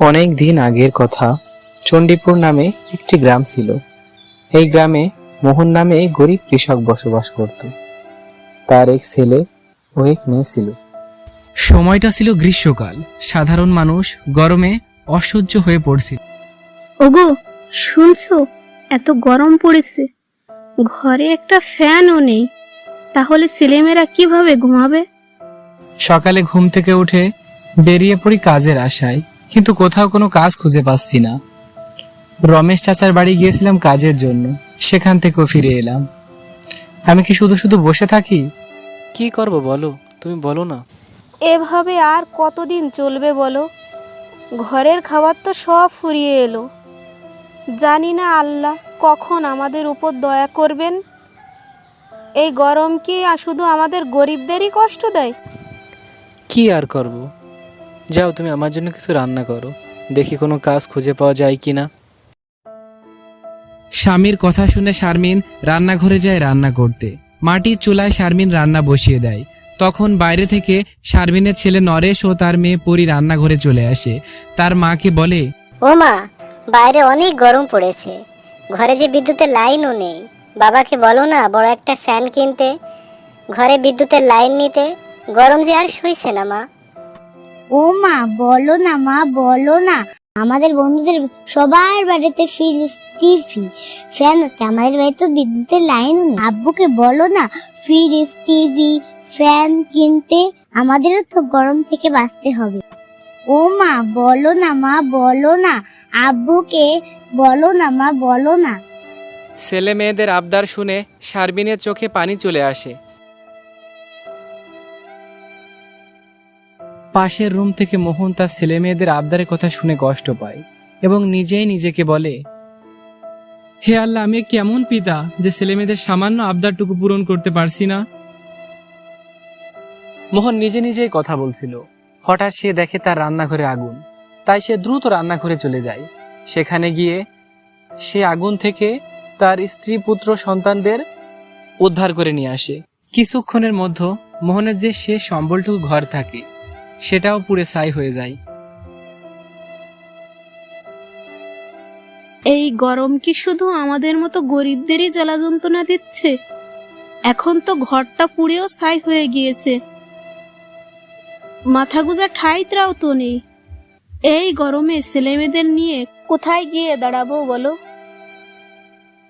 অনেক দিন আগের কথা। চণ্ডীপুর নামে একটি গ্রাম ছিল। এই গ্রামে মোহন নামে গরিব কৃষক বসবাস করত। তার এক ছেলে ও এক মেয়ে ছিল। সময়টা ছিল গ্রীষ্মকাল। সাধারণ মানুষ গরমে অসহ্য হয়ে পড়ছিল। ওগো, শুনছো? এত গরম পড়েছে, ঘরে একটা ফ্যানও নেই, তাহলে ছেলেমেয়েরা কিভাবে ঘুমাবে? সকালে ঘুম থেকে উঠে বেরিয়ে পড়ি কাজের আশায়, কিন্তু কোথাও কোনো কাজ খুঁজে পাচ্ছি না। রমেশ চাচার বাড়ি গিয়েছিলাম কাজের জন্য, সেখান থেকেও ফিরে এলাম। আমি কি শুধু শুধু বসে থাকি? কি করব বলো, তুমি বলো না। এভাবে আর কতদিন চলবে বলো? ঘরের খাবার তো সব ফুরিয়ে এলো। জানি না আল্লাহ কখন আমাদের উপর দয়া করবেন। এই গরম কি শুধু আমাদের গরিবদেরই কষ্ট দেয়? কি আর করব, যাও তুমি আমার জন্য কিছু রান্না করো, দেখি কোনো কাজ খুঁজে পাওয়া যায় কিনা। স্বামীর কথা শুনে শারমিন রান্নাঘরে যায় রান্না করতে। মাটির চুলায় শারমিন রান্না বসিয়ে দেয়। তখন বাইরে থেকে শারমিনের ছেলে নরেশ ও তার মেয়ে পরি রান্নাঘরে চলে আসে। তার মাকে বলে, ও মা, বাইরে অনেক গরম পড়েছে, ঘরে যে বিদ্যুতের লাইনও নেই। বাবাকে বলো না বড় একটা ফ্যান কিনতে, ঘরে বিদ্যুতের লাইন নিতে। গরম যে আর সইছে না মা। ও মা, বলো না মা, বলো না। আমাদের বন্ধুদের সবার বাড়িতে ফ্রিজ, টিভি, ফ্যান আছে, আমাদের বাড়িতে তো বিদ্যুতের লাইন নেই। আব্বুকে বলো না ফ্রিজ, টিভি, ফ্যান কিনতে, আমাদেরও তো গরম থেকে বাঁচতে হবে। ও মা, বলো না মা, বলো না। আব্বুকে বলো না মা, বলো না। ছেলে মেয়েদের আবদার শুনে শারমিনের চোখে পানি চলে আসে। পাশের রুম থেকে মোহন তার ছেলে মেয়েদের আবদারের কথা শুনে কষ্ট পায় এবং নিজেই নিজেকে বলে, হে আল্লাহ, আমি কেমন পিতা যে ছেলে মেয়েদের সামান্য আবদারটুকু পূরণ করতে পারছি না। মোহন নিজে নিজেই কথা বলছিল। হঠাৎ সে দেখে তার রান্নাঘরে আগুন। তাই সে দ্রুত রান্নাঘরে চলে যায়। সেখানে গিয়ে সে আগুন থেকে তার স্ত্রী, পুত্র, সন্তানদের উদ্ধার করে নিয়ে আসে। কিছুক্ষণের মধ্যে মোহনের যে শেষ সম্বলটুকু ঘর থাকে সেটাও পুড়ে ছাই হয়ে যায়। এই গরম কি শুধু আমাদের মতো গরিবদেরই জ্বালা যন্ত্রণা দিচ্ছে? এখন তো ঘরটা পুড়েও ছাই হয়ে গিয়েছে, মাথা গুঁজা ঠাঁইটাও তো নেই। এই গরমে ছেলেমেয়েদের নিয়ে কোথায় গিয়ে দাঁড়াবো বলো?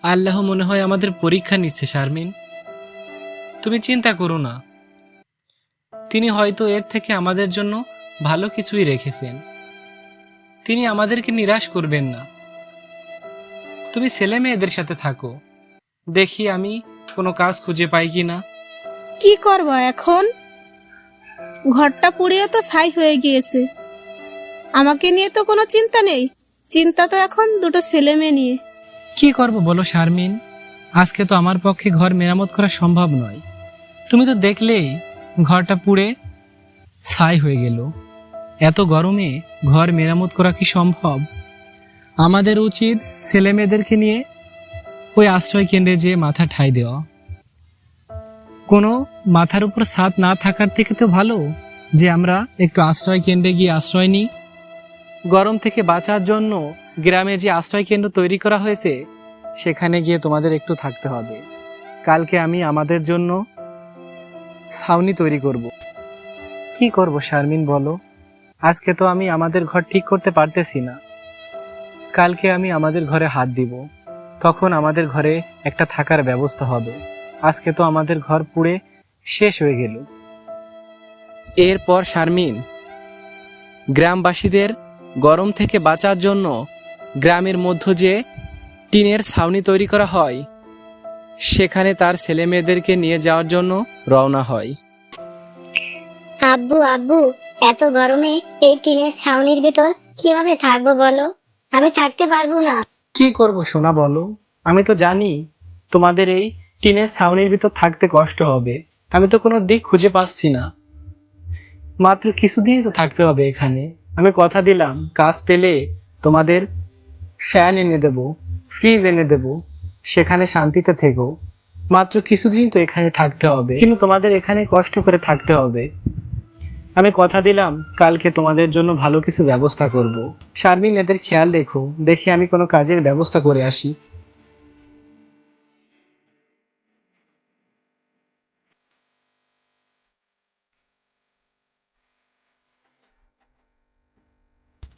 আল্লাহ মনে হয় আমাদের পরীক্ষা নিচ্ছে শারমিন। তুমি চিন্তা করো না, তিনি হয়তো এর থেকে আমাদের জন্য ভালো কিছুই রেখেছেন। তিনি আমাদেরকে নিরাশ করবেন না। তুমি ছেলে মেয়েদের সাথে থাকো, দেখি আমি কোনো কাজ খুঁজে পাই কিনা। কি করবা এখন? ঘরটা পুড়িয়ে তো ছাই হয়ে গিয়েছে। আমাকে নিয়ে তো কোনো চিন্তা নেই, চিন্তা তো এখন দুটো ছেলে মেয়ে নিয়ে। কি করব বলো শারমিন, আজকে তো আমার পক্ষে ঘর মেরামত করা সম্ভব নয়। তুমি তো দেখলেই ঘরটা পুড়ে ছাই হয়ে গেল। এত গরমে ঘর মেরামত করা কি সম্ভব? আমাদের উচিত ছেলে মেয়েদেরকে নিয়ে ওই আশ্রয় কেন্দ্রে যেয়ে মাথা ঠাঁই দেওয়া। কোনো মাথার উপর ছাদ না থাকার থেকে তো ভালো যে আমরা একটু আশ্রয় কেন্দ্রে গিয়ে আশ্রয় নিই। গরম থেকে বাঁচার জন্য গ্রামে যে আশ্রয় কেন্দ্র তৈরি করা হয়েছে সেখানে গিয়ে তোমাদের একটু থাকতে হবে। কালকে আমি আমাদের জন্য ছাউনি তৈরি করব। কি করব শারমিন বলো? আজকে তো আমি আমাদের ঘর ঠিক করতে পারতেছি না। কালকে আমি আমাদের ঘরে হাত দিব, তখন আমাদের ঘরে একটা থাকার ব্যবস্থা হবে। আজকে তো আমাদের ঘর পুড়ে শেষ হয়ে গেল। এরপর শারমিন গ্রামবাসীদের গরম থেকে বাঁচার জন্য গ্রামের মধ্য যে টিনের ছাউনি তৈরি করা হয় সেখানে তার ছেলে মেয়েদেরকে নিয়ে যাওয়ার জন্য রওনা হয়। আব্বু, আব্বু, এত গরমে এই টিনের ছাউনির ভেতর কিভাবে থাকবো বলো? আমি থাকতে পারবো না। কি করব সোনা বলো? আমি তো জানি তোমাদের এই টিনের ছাউনির ভিতর থাকতে কষ্ট হবে। আমি তো কোনো দিক খুঁজে পাচ্ছি না। মাত্র কিছুদিনই তো থাকতে হবে এখানে। আমি কথা দিলাম কাজ পেলে তোমাদের ফ্যান এনে দেব, ফ্রিজ এনে দেব, সেখানে শান্তিতে থেকো। মাত্র কিছুদিন তো এখানে থাকতে হবে, কিন্তু তোমাদের এখানে কষ্ট করে থাকতে হবে। আমি কথা দিলাম কালকে তোমাদের জন্য ভালো কিছু ব্যবস্থা করব। শারমিন, এদের খেয়াল রেখো, দেখি আমি কোনো কাজের ব্যবস্থা করে আসি।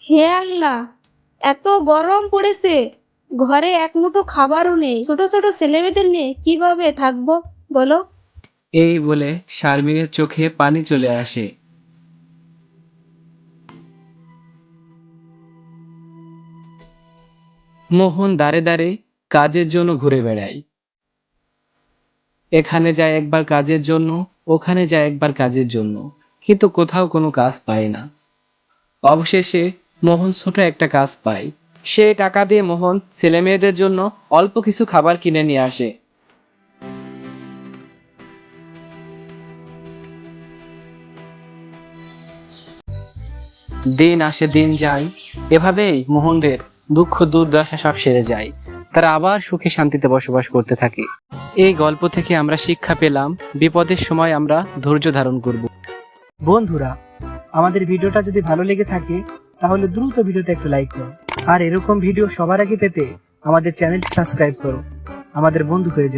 হে আল্লাহ, এত গরম পড়েছে, ঘরে এক মুঠো খাবারও নেই। ছোট ছোট ছেলেমেয়েদের নিয়ে কিভাবে থাকবো বলো? এই বলে শারমিনের চোখে পানি চলে আসে। মোহন দাঁড়ে দাঁড়ে কাজের জন্য ঘুরে বেড়ায়। এখানে যায় একবার কাজের জন্য, ওখানে যায় একবার কাজের জন্য, কিন্তু কোথাও কোনো কাজ পায় না। অবশেষে মোহন ছোট একটা কাজ পায়। সে টাকা দিয়ে মোহন ছেলে মেয়েদের জন্য অল্প কিছু খাবার কিনে নিয়ে আসে। দিন আসে দিন যায়, এভাবেই মোহনদের দুঃখ দুর্দশা সব সেরে যায়। তারা আবার সুখে শান্তিতে বসবাস করতে থাকে। এই গল্প থেকে আমরা শিক্ষা পেলাম, বিপদের সময় আমরা ধৈর্য ধারণ করব। বন্ধুরা, আমাদের ভিডিওটা যদি ভালো লেগে থাকে তাহলে দ্রুত ভিডিওতে একটা লাইক করো, আর এরকম ভিডিও সবার আগে পেতে আমাদের চ্যানেলটি সাবস্ক্রাইব করো। আমাদের বন্ধু হয়ে যাও।